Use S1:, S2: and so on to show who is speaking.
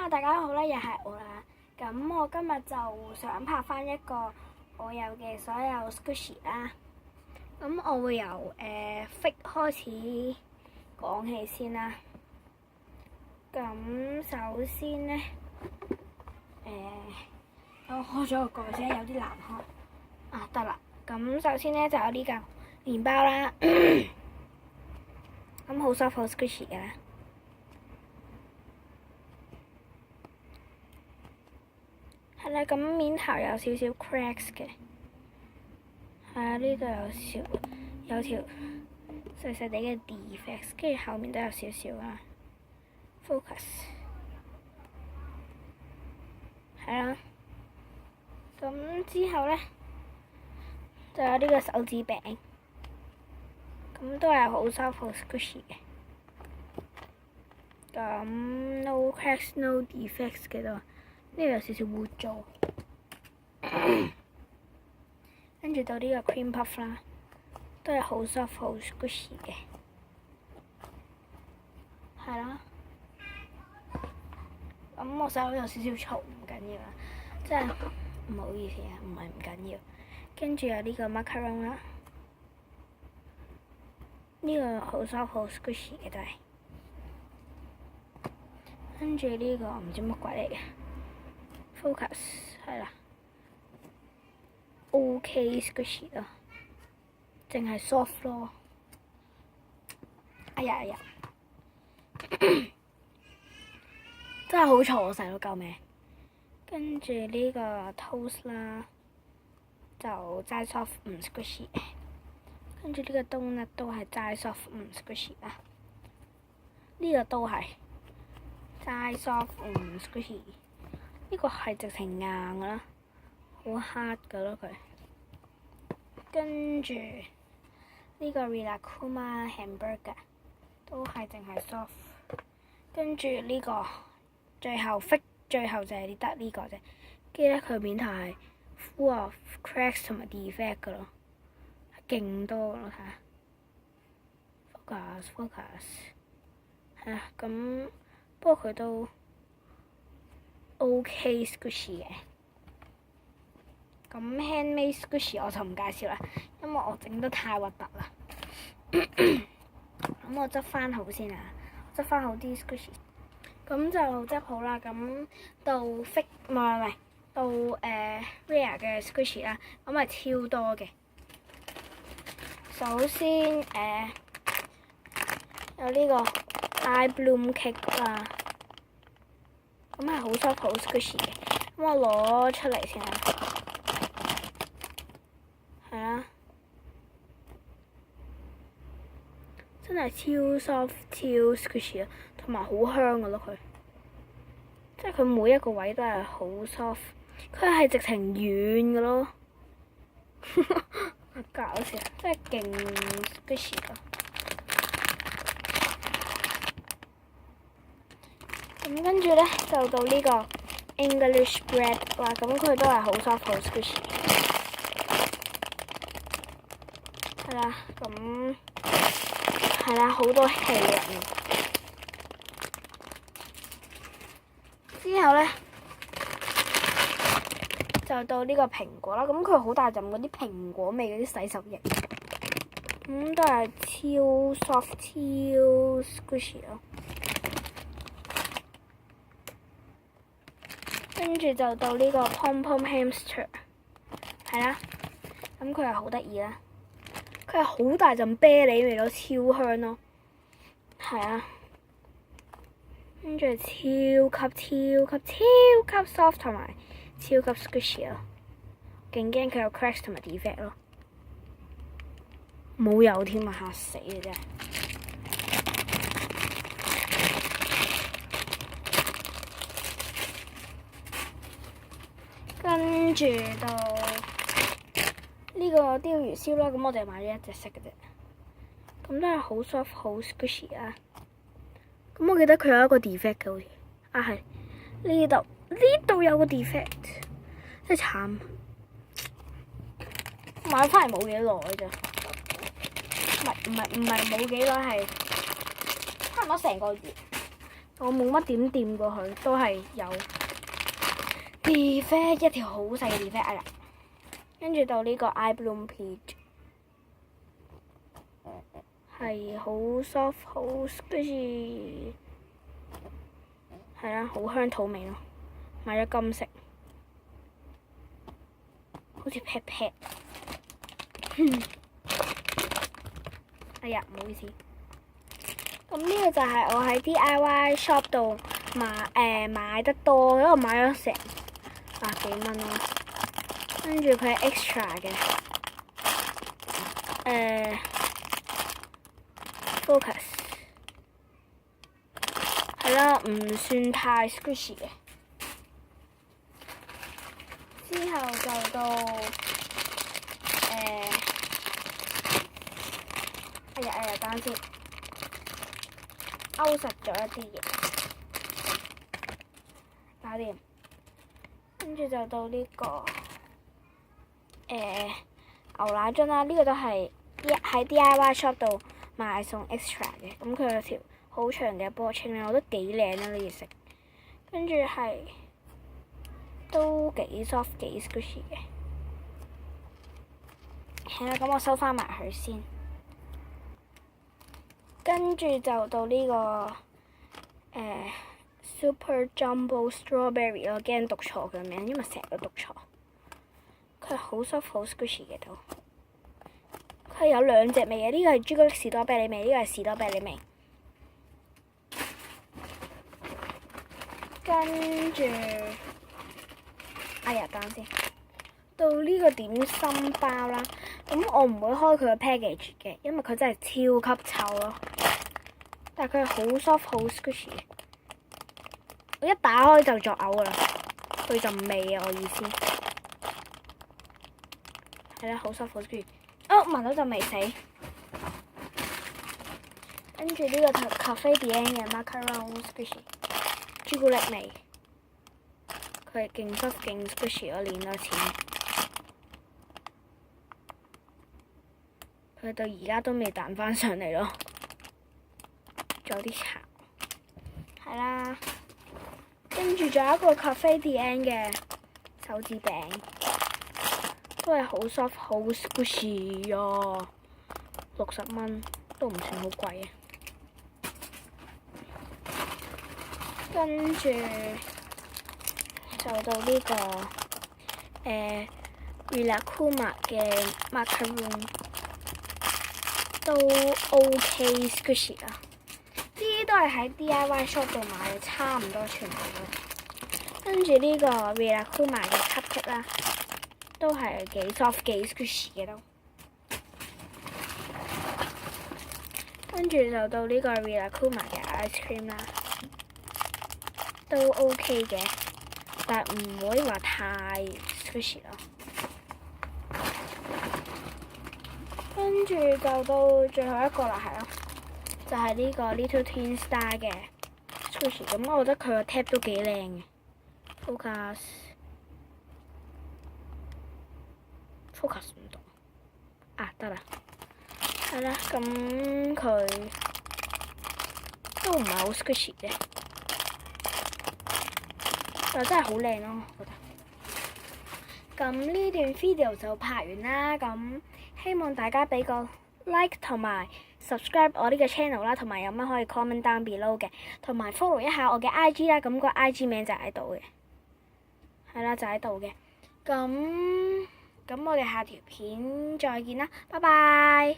S1: 大家好啦，又係我啦。咁我今日就想拍翻一個我有嘅所有 Squishy 啦。咁我會由fake 開始講起先啦。咁首先呢，我開咗個蓋先，有啲難開。啊，得啦。咁首先呢，就有呢嚿麵包啦。咁好 soft 好 Squishy 嘅啦。係啦，咁面頭有少少 cracks 嘅，係啊，呢度有條細細地嘅 defects， 跟住後面都有少少啦。Focus， 係啦，咁之後咧就有呢個手指餅，咁都係好 soft 好 squishy 嘅，咁 no cracks no defects 嘅都。呢度有少少污糟，跟住到呢個 cream puff 啦，都係好 soft 好 squishy 嘅，係啦。咁我手有少少嘈，唔緊要啦，即係唔好意思啊，唔係唔緊要。跟住有呢個 macaron 啦，呢個好 soft 好 squishy 嘅都係。跟住呢個唔知乜鬼嚟嘅。Focus 係啦 ，OK squishy 咯，淨係 soft 咯。哎呀，真係好嘈，我細佬救命！跟住呢個 toast 啦，就齋 soft 唔 squishy。跟住呢個 donut 都係齋 soft 唔 squishy 啦。呢個都係齋 soft 唔 squishy。呢個係直情硬㗎啦，好 hard 㗎咯佢。跟住呢個 Rilakkuma hamburger 都係淨係 soft。跟住呢個最後就係得呢個啫。跟住咧佢面頭係 full of cracks 同埋 defect 㗎咯，係勁多㗎咯，睇下。focus 係啊，咁不過佢都OK squishy 嘅，咁 handmade squishy 我就唔介紹啦，因為我整得太核突啦。咁我執翻好先啊，執翻好啲 squishy， 咁就執好啦。咁到 fake 唔係到rare 嘅 squishy 啦，咁係超多嘅。首先有呢個 eye bloom cake 啦。咁係好 soft 好 squishy 嘅，咁我攞出嚟先啦，係啊，真係超 soft 超 squishy 啊，同埋好香㗎咯佢，即係佢每一個位都係好 soft， 佢係直情軟㗎咯，搞笑，真係勁 squishy 㗎。咁跟住咧就到呢個 English bread 啦，咁佢都係好 soft 好 squishy， 係啦，咁係啦，好多氣人。之後咧就到呢個蘋果啦，咁佢好大陣嗰啲蘋果味嗰啲洗手液，咁都係超 soft 超 squishy 咯。跟住就到呢個 Pom Pom Hamster， 係啦，咁佢係好得意啦，佢係好大陣啤梨味咯，超香咯，係啊，跟住超級 soft 同埋超級 squishy 咯，勁驚佢有 cracks 同埋 defect 咯，冇有添啊，嚇死嘅真係。跟住到呢個鯛魚燒啦，咁我哋買咗一隻色嘅啫，咁都係好 soft 好 squishy 啊。咁我記得佢有一個 defect 嘅好似，啊係呢度有個 defect， 真係慘。買翻嚟冇幾耐啫，唔係冇幾耐，係差唔多成個月。我冇乜點掂過佢，都係有 defect 一條好細嘅 defect 啊！跟住到呢個 Eye Bloom Peach 係好 soft 好 squishy， 係啦，好香土味咯。買咗金色，好似 pat pat。哎呀，唔好意思。咁呢個就係我喺 DIY shop 度買得多，因為我買咗成百幾蚊咯。跟住佢係 extra 嘅，focus 係啦，唔算太 squishy 嘅。之後就到哎呀，等陣先，勾實咗一啲嘢，搞掂。跟住就到呢個牛奶樽啦，呢個都係喺 DIY shop 度買送 extra 嘅。咁佢有條好長嘅波青咧，我覺得幾靚啊呢件色。跟住係都幾 soft 幾 squishy 嘅。係啦，咁我收翻埋佢先。跟住就到呢個Super Jumbo Strawberry， 我驚讀錯佢名，因為成日都讀錯。佢係好 soft 好 squishy 嘅都。佢有兩隻味嘅，呢個係朱古力士多啤梨味，呢個係士多啤梨味。跟住，哎呀，等先。到呢個點心包啦，咁我唔會開佢嘅 package 嘅，因為佢真係超級臭咯。但係佢係好 soft 好 squishy， 我一打開就作嘔噶啦，佢陣味啊，我意思係啦，好 soft 好 squishy。哦，聞到陣味死。跟住呢個Cafe Dien嘅 Macaron Squishy 朱古力味，佢係勁 soft 勁 squishy， 我練多次。佢到而家都未彈翻上嚟咯，仲有啲巢。係啦，跟住仲有一個 Cafe Dien嘅手指餅，都係好 soft 好 squishy 啊，60蚊都唔算好貴啊。跟住就到呢個Rilakkuma 嘅 Macaron。都 OK squishy 啊！呢啲都係喺 DIY shop 度買嘅，差唔多全部都。跟住呢個 Rilakkuma 嘅 cupcake 啦，都係幾 soft 幾 squishy 嘅都。跟住就到呢個 Rilakkuma 嘅 ice cream 啦，都 OK 嘅，但係唔會話太 squishy 咯。跟住就到最後一個啦，係咯，就係呢個 Little Twin Star 嘅 squishy。咁我覺得佢個 tap 都幾靚嘅。focus 唔到啊，得啦，係啦，咁佢都唔係好 squishy 啫，但真係好靚咯，我覺得。咁呢段 video 就拍完啦，咁希望大家俾個 like 同埋 subscribe 我呢個 channel 啦，同埋有乜可以 comment down below 嘅，同埋 follow 一下我嘅 IG 啦，咁個 IG 名就喺度嘅，係啦，就喺度嘅。咁我哋下條片再見啦，拜拜。